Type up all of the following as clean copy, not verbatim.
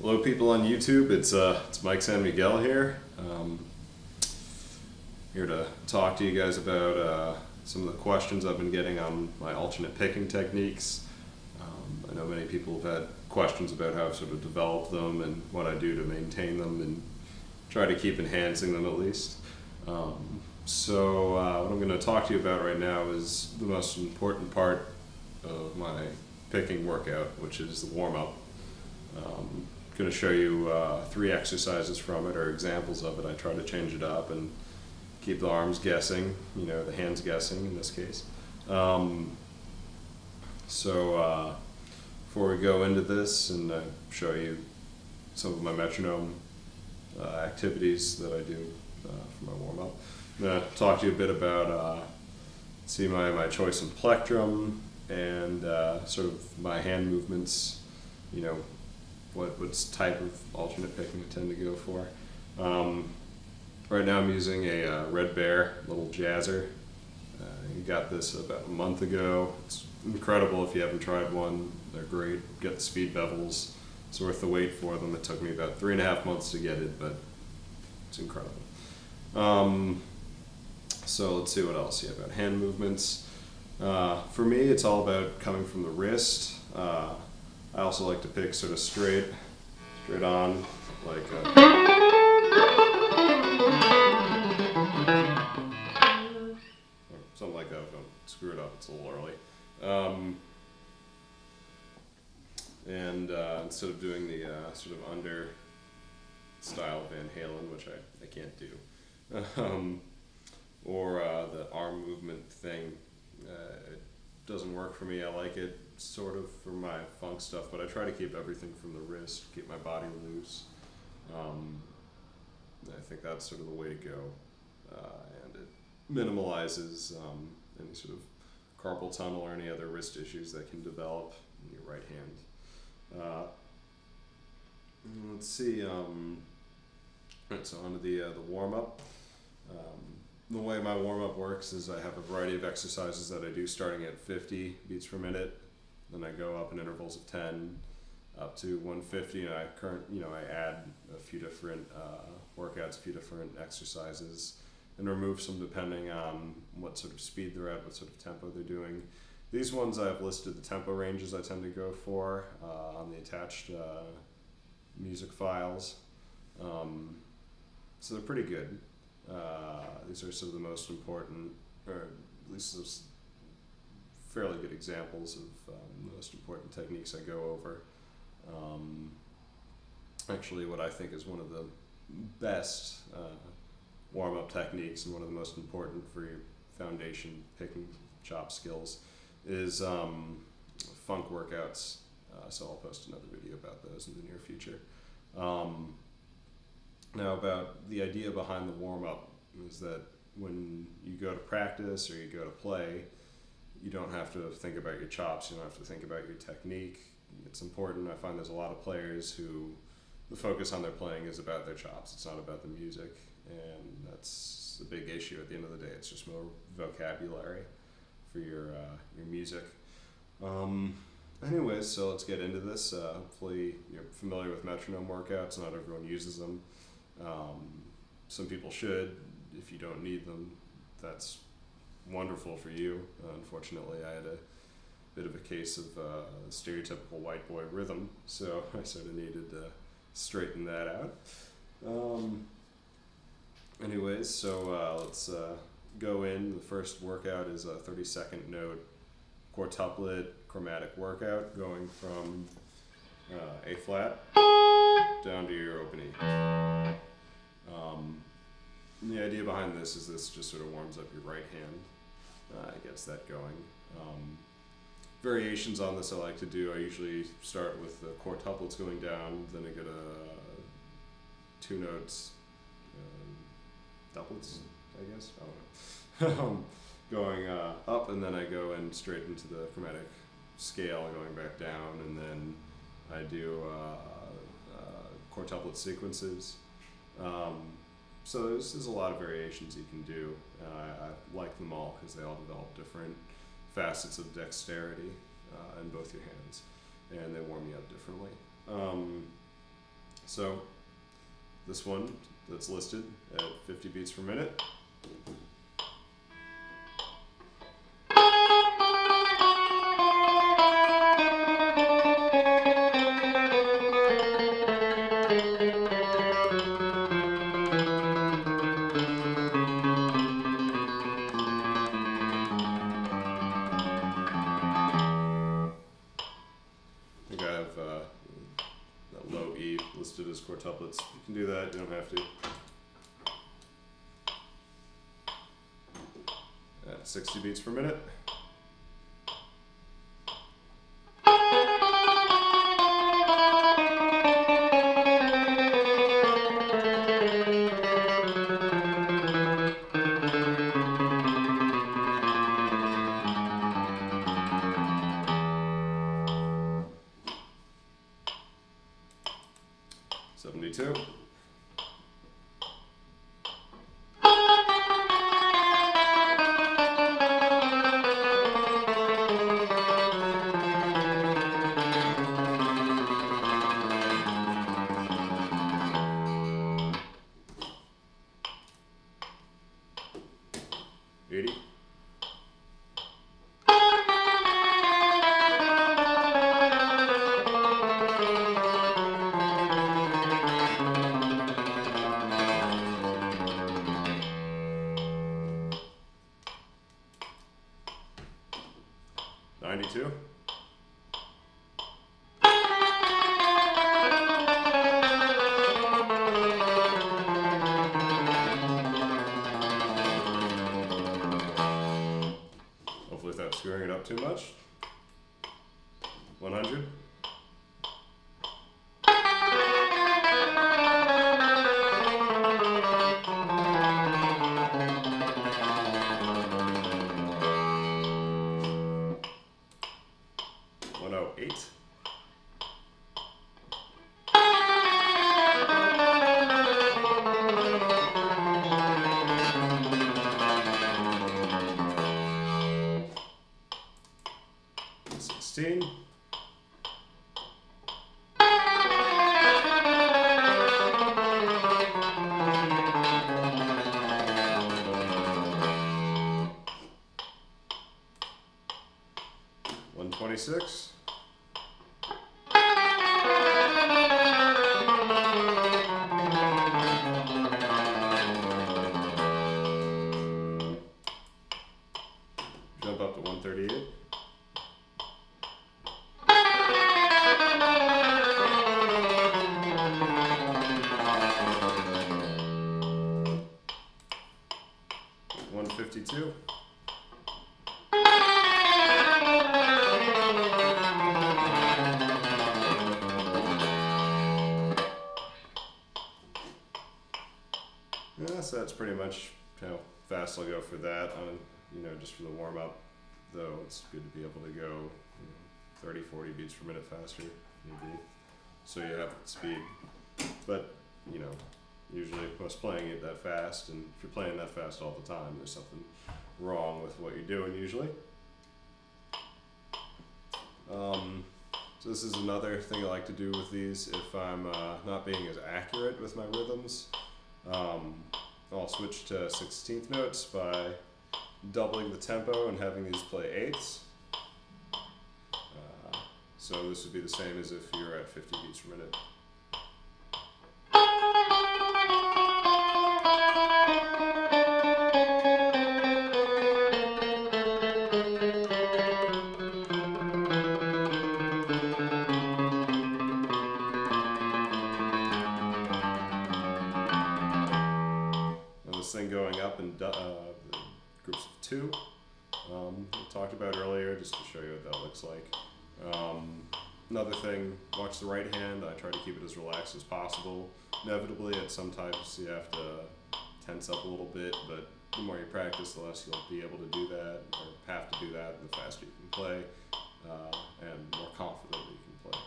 Hello, people on YouTube. It's Mike and Miguel here. Here to talk to you guys about some of the questions I've been getting on my alternate picking techniques. I know many people have had questions about how I've sort of developed them and what I do to maintain them and try to keep enhancing them at least. What I'm going to talk to you about right now is the most important part of my picking workout, which is the warm-up. I'm going to show you 3 exercises from it, or examples of it. I try to change it up and keep the arms guessing, the hands guessing in this case. Before we go into this and show you some of my metronome activities that I do for my warm-up, I'm going to talk to you a bit about my choice in plectrum and sort of my hand movements, what type of alternate picking I tend to go for. Right now I'm using a Red Bear little jazzer. You got this about a month ago. It's incredible if you haven't tried one. They're great. Get the speed bevels. It's worth the wait for them. It took me about 3.5 months to get it, but it's incredible. So let's see what else. About hand movements. For me, it's all about coming from the wrist. I also like to pick sort of straight on, like something like that. Don't screw it up, it's a little early. Instead of doing the sort of under style Van Halen, which I can't do, or the arm movement thing, it doesn't work for me. I like it sort of for my funk stuff, but I try to keep everything from the wrist, keep my body loose. I think that's sort of the way to go, and it minimalizes any sort of carpal tunnel or any other wrist issues that can develop in your right hand. Let's see. Right, so onto the warm-up. The way my warm-up works is I have a variety of exercises that I do starting at 50 beats per minute. Then I go up in intervals of 10 up to 150, and I add a few different workouts, a few different exercises, and remove some depending on what sort of speed they're at, what sort of tempo they're doing. These ones I've listed the tempo ranges I tend to go for on the attached music files. So they're pretty good. These are some of the most important, or at least those fairly good examples of the most important techniques I go over. Actually, what I think is one of the best warm-up techniques and one of the most important for your foundation picking chop skills is funk workouts. So I'll post another video about those in the near future. Now, about the idea behind the warm-up is that when you go to practice or you go to play, you don't have to think about your chops, you don't have to think about your technique. It's important. I find there's a lot of players who the focus on their playing is about their chops. It's not about the music, and that's a big issue at the end of the day. It's just more vocabulary for your music. Anyways, so let's get into this. Hopefully you're familiar with metronome workouts. Not everyone uses them. Some people should. If you don't need them, that's wonderful for you. Unfortunately, I had a bit of a case of stereotypical white boy rhythm, so I sort of needed to straighten that out. Anyways, so let's go in. The first workout is a 30-second note quartuplet chromatic workout, going from A flat down to your open E. The idea behind this is this just sort of warms up your right hand, gets that going. Variations on this I like to do. I usually start with the quartuplets going down, then I get 2 notes, doublets, I guess, I don't know, going up, and then I go in straight into the chromatic scale, going back down, and then I do quartuplet sequences. So there's a lot of variations you can do. I like them all because they all develop different facets of dexterity in both your hands, and they warm you up differently. So this one that's listed at 50 beats per minute. Listed as quartuplets. You can do that, you don't have to. At 60 beats per minute. Two. Two. Hopefully without screwing it up too much. 100. Six. Jump up to 138. $152. So that's pretty much how fast I'll go for that. Just for the warm up, though, it's good to be able to go 30, 40 beats per minute faster, maybe. So you have speed. But usually when I was playing it that fast, and if you're playing that fast all the time, there's something wrong with what you're doing usually. So this is another thing I like to do with these if I'm not being as accurate with my rhythms. I'll switch to 16th notes by doubling the tempo and having these play eighths. So this would be the same as if you're at 50 beats per minute. Thing going up in groups of two. We talked about earlier, just to show you what that looks like. Another thing, watch the right hand. I try to keep it as relaxed as possible. Inevitably, at some times you have to tense up a little bit, but the more you practice, the less you'll be able to do that, or have to do that, the faster you can play, and more confidently you can play.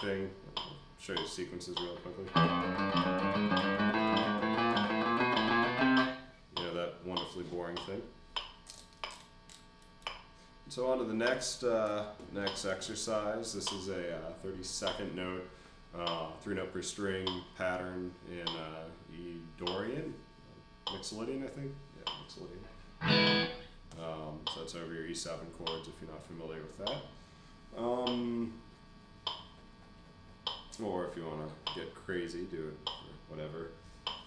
thing. I'll show you sequences real quickly. You know, that wonderfully boring thing. So on to the next exercise. This is a 32nd note, 3-note per string pattern in E Dorian, Mixolydian, I think. Yeah, Mixolydian. So that's over your E7 chords if you're not familiar with that. Or if you want to get crazy, do it for whatever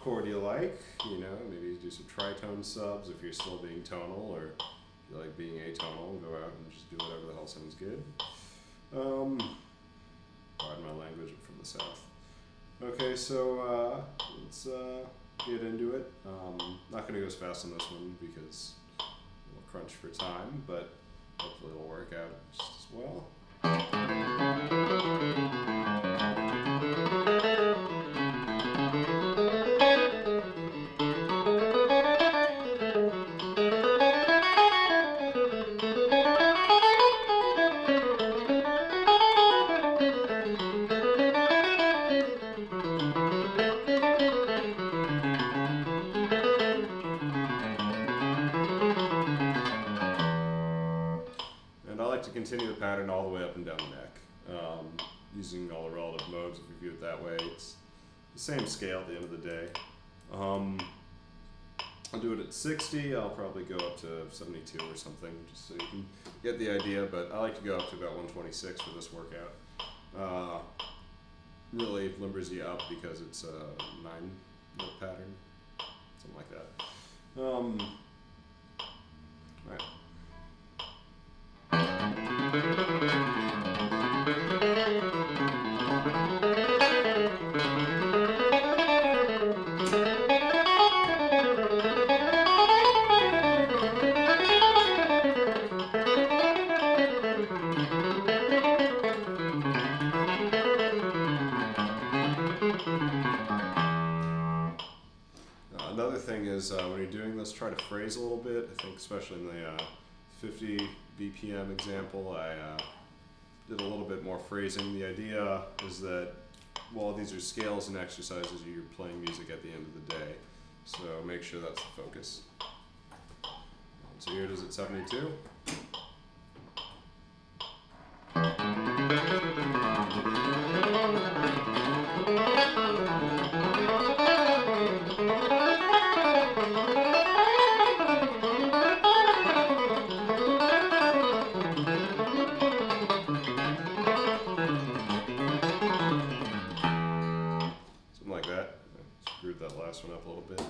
chord you like. You know, maybe do some tritone subs if you're still being tonal, or if you like being atonal, and go out and just do whatever the hell sounds good. Pardon my language, I'm from the South. Okay, so let's get into it. Not going to go as fast on this one because we'll crunch for time, but hopefully it'll work out just as well. Continue the pattern all the way up and down the neck, using all the relative modes if you view it that way. It's the same scale at the end of the day. I'll do it at 60, I'll probably go up to 72 or something, just so you can get the idea, but I like to go up to about 126 for this workout. Really limbers you up because it's a 9-note pattern, something like that. Alright. Another thing is when you're doing this, try to phrase a little bit. I think especially in the 50 BPM example, I did a little bit more phrasing. The idea is that while these are scales and exercises, you're playing music at the end of the day. So make sure that's the focus. So here it is at 72. One up a little bit.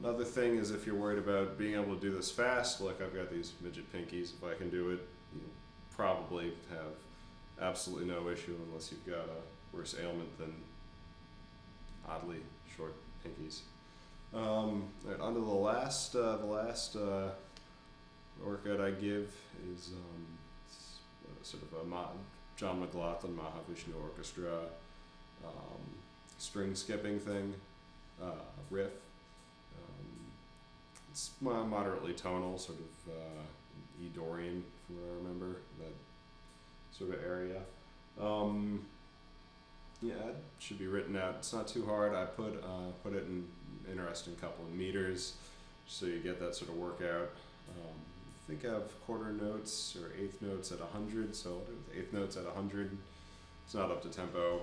Another thing is if you're worried about being able to do this fast, look, I've got these midget pinkies. If I can do it, you'll probably have absolutely no issue unless you've got a worse ailment than oddly short pinkies. Right, on to the last workout I give is sort of a John McLaughlin Mahavishnu Orchestra string skipping thing. Riff. It's moderately tonal, sort of E Dorian, from what I remember, that sort of area. Yeah, it should be written out. It's not too hard. I put it in an interesting couple of meters, so you get that sort of workout. I think I have quarter notes or eighth notes at 100, so I'll do the eighth notes at 100. It's not up to tempo.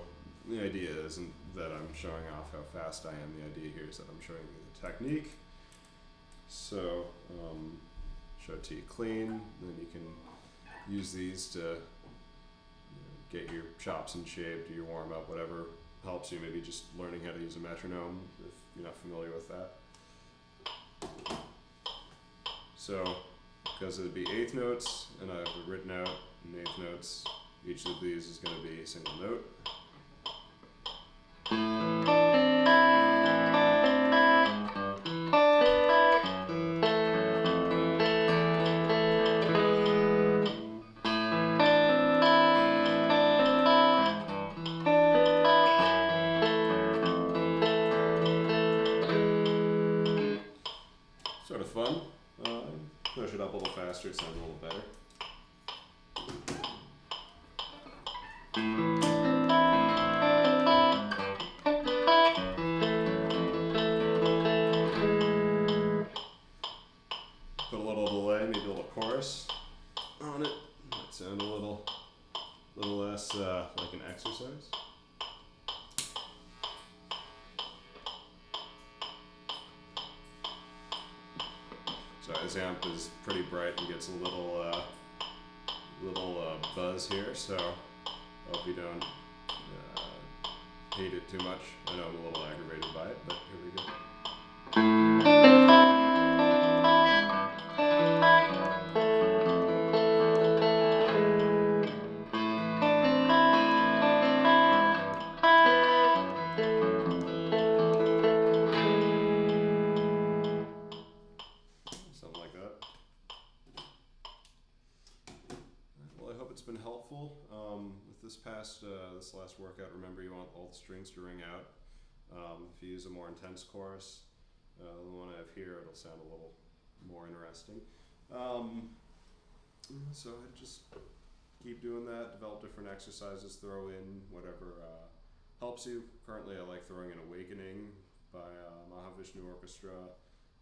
The idea isn't that I'm showing off how fast I am. The idea here is that I'm showing you the technique. So, show it to you clean, then you can use these to get your chops in shape, do your warm up, whatever helps you. Maybe just learning how to use a metronome if you're not familiar with that. So, because it'd be eighth notes, and I have it written out in eighth notes, each of these is going to be a single note. Sort of fun. Push it up a little faster, it sounds a little better. a little delay, maybe a little chorus on it. Might sound a little less like an exercise. So this amp is pretty bright and gets a little buzz here, so hope you don't hate it too much. I know I'm a little aggravated by it, but here we go. Something like that. Well, I hope it's been helpful. With this last workout, remember you want all the strings to ring out. If you use a more intense chorus, the one I have here, it'll sound a little more interesting. So I just keep doing that, develop different exercises, throw in whatever helps you. Currently I like throwing in Awakening by Mahavishnu Orchestra,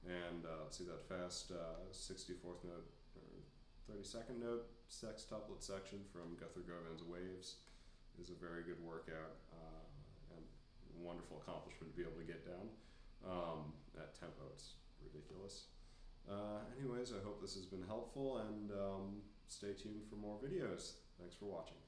and let's see, that fast 64th note or 32nd note sextuplet section from Guthrie Govan's Waves is a very good workout and wonderful accomplishment to be able to get down at tempo. It's ridiculous. Anyways, I hope this has been helpful, and stay tuned for more videos. Thanks for watching.